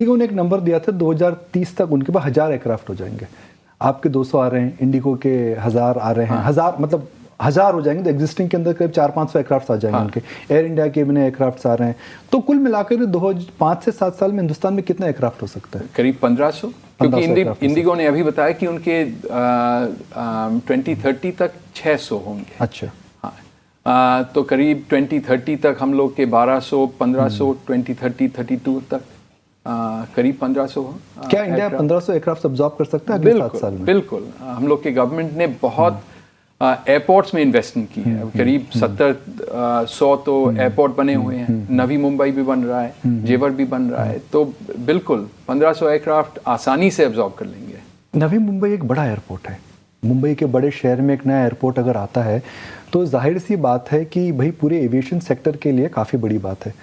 Indigo ने एक number दिया था 2030 तक उनके पास 1000 एयरक्राफ्ट हो जाएंगे। आपके 200 आ रहे हैं, इंडिगो के 1000 आ रहे हैं। हाँ। 1000 मतलब 1000 हो जाएंगे तो एग्जिस्टिंग के अंदर करीब 400-500 एयरक्राफ्ट आ जाएंगे। हाँ। उनके एयर इंडिया के भी नए एयरक्राफ्ट आ रहे हैं। तो कुल मिलाकर 5 से 7 साल में हिंदुस्तान में कितने एयरक्राफ्ट हो सकते हैं? करीब 1500, क्योंकि इंडिगो ने अभी बताया कि उनके 2030 तक 600 होंगे। अच्छा। हाँ, तो करीब 2030 तक हम लोग के 1200 1500, 2032 तक करीब 1500 क्या इंडिया 1500 एयरक्राफ्ट अब्सॉर्ब कर सकता है अगले 7 साल में? बिल्कुल। हम लोग के गवर्नमेंट ने बहुत एयरपोर्ट्स में इन्वेस्टमेंट की है। करीब 100 तो एयरपोर्ट बने हुए हैं। नवी मुंबई भी बन रहा है, जेवर भी बन रहा है। तो बिल्कुल 1500 एयरक्राफ्ट आसानी से अब्सॉर्ब कर लेंगे। नवी मुंबई एक बड़ा एयरपोर्ट है। मुंबई के बड़े शहर में एक नया एयरपोर्ट अगर आता है तो जाहिर सी बात है कि भाई पूरे एविएशन सेक्टर के लिए काफ़ी बड़ी बात है।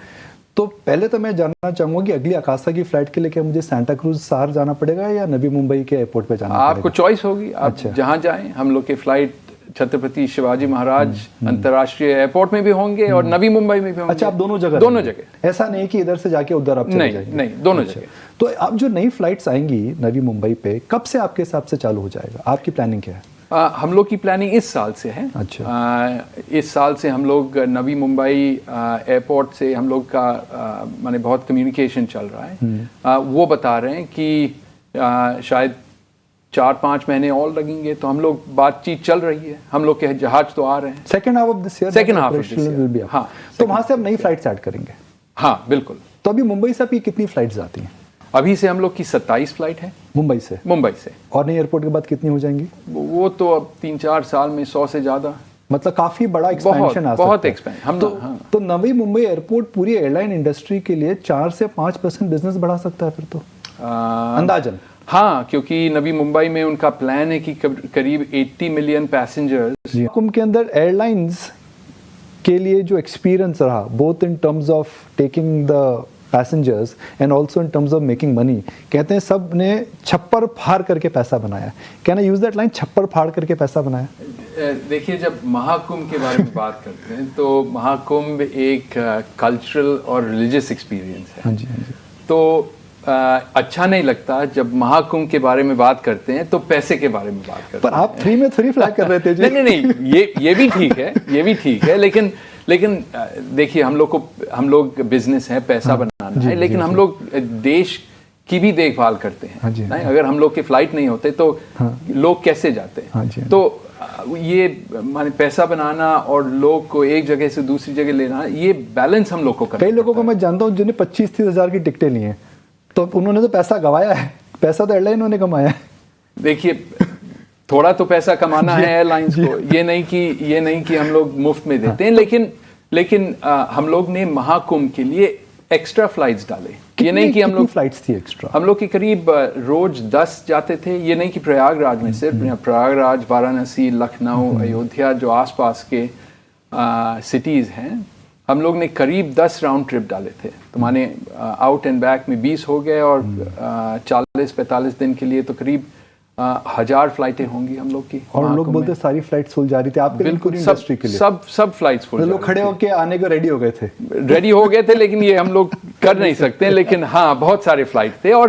तो पहले तो मैं जानना चाहूँगा कि अगली आकाशा की फ्लाइट के लिए क्या मुझे सांता क्रूज सार जाना पड़ेगा या नवी मुंबई के एयरपोर्ट पे जाना पड़ेगा? आपको चॉइस होगी, आप जहाँ जाएं। हम लोग के फ्लाइट छत्रपति शिवाजी महाराज अंतर्राष्ट्रीय एयरपोर्ट में भी होंगे और नवी मुंबई में भी होंगे। अच्छा, आप दोनों जगह? दोनों जगह। ऐसा नहीं कि इधर से जाके उधर आप चले जाएंगे? नहीं, दोनों जगह। तो अब जो नई फ्लाइट्स आएंगी नवी मुंबई पे, कब से आपके हिसाब से चालू हो जाएगा? आपकी प्लानिंग क्या है? हम लोग की प्लानिंग इस साल से है। अच्छा। इस साल से हम लोग नवी मुंबई एयरपोर्ट से हम लोग का माने बहुत कम्युनिकेशन चल रहा है। वो बता रहे हैं कि शायद 4-5 महीने और लगेंगे। तो हम लोग बातचीत चल रही है। हम लोग के जहाज तो आ रहे हैं। Second half of this year. Second half of this year. हाँ, तो वहां से अब नई फ्लाइट स्टार्ट करेंगे? हाँ, बिल्कुल। तो अभी मुंबई से अभी कितनी फ्लाइट्स आती हैं? अभी से हम लोग की 27 फ्लाइट है मुंबई से। और नई एयरपोर्ट के बाद कितनी हो जाएंगी? वो तो अब 3-4 साल में 100 से ज्यादा। मतलब काफी बड़ा एक्सपेंशन आ सकता है। बहुत एक्सपेंशन। तो नवी मुंबई एयरपोर्ट पूरी एयरलाइन इंडस्ट्री के लिए 4 से 5% बिजनेस बढ़ा सकता है फिर तो अंदाजन? हाँ, क्योंकि नवी मुंबई में उनका प्लान है कि करीब 80 मिलियन पैसेंजर्स। कुंभ के अंदर एयरलाइंस के लिए जो एक्सपीरियंस रहा, both in terms of taking the passengers and also in terms of making money, कहते हैं सब ने छप्पर फाड़ करके पैसा बनाया। Can I use that line, छप्पर फाड़ करके पैसा बनाया? देखिए, जब महाकुंभ के बारे में बात करते हैं तो महाकुंभ एक कल्चरल और रिलीजियस एक्सपीरियंस है। हाँ जी, हाँ जी। तो अच्छा नहीं लगता जब महाकुंभ के बारे में बात करते हैं तो पैसे के बारे में बात करते हैं। पर आप फ्री में थोड़ी फ्लाई कर रहे थे जी। नहीं, ये भी ठीक है, ये भी ठीक है। लेकिन देखिए, हम लोग बिजनेस है, पैसा बनाना है, लेकिन हम लोग देश की भी देखभाल करते हैं। नहीं, अगर हम लोग के फ्लाइट नहीं होते तो लोग कैसे जाते हैं? तो ये माने पैसा बनाना और लोग को एक जगह से दूसरी जगह लेना, ये बैलेंस हम लोग को करना। कई लोगों को मैं जानता हूँ जिन्हें 25-30 हजार की टिकटें ली हैं, तो उन्होंने तो पैसा गवाया है। पैसा तो एयरलाइन ने कमाया है। देखिए, थोड़ा तो पैसा कमाना है एयरलाइंस को। ये नहीं कि हम लोग मुफ्त में देते हैं। लेकिन हम लोग ने महाकुंभ के लिए एक्स्ट्रा फ्लाइट्स डाले। ये नहीं कि हम लोग फ्लाइट्स थी एक्स्ट्रा। हम लोग की करीब रोज 10 जाते थे। ये नहीं कि प्रयागराज में सिर्फ, प्रयागराज, वाराणसी, लखनऊ, अयोध्या, जो आसपास के सिटीज हैं, हम लोग ने करीब 10 राउंड ट्रिप डाले थे। तो माने आउट एंड बैक में 20 हो गए और 40-45 दिन के लिए तो करीब 1000 फ्लाइटें होंगी हम लोग की। और लोग बोलते सारी फ्लाइट्स फुल जा रही थी आपके? बिल्कुल, इंडस्ट्री के लिए सब फ्लाइट्स फुल। लोग खड़े होके आने को रेडी हो गए थे। लेकिन ये हम लोग कर नहीं सकते। लेकिन हाँ, बहुत सारे फ्लाइट थे। और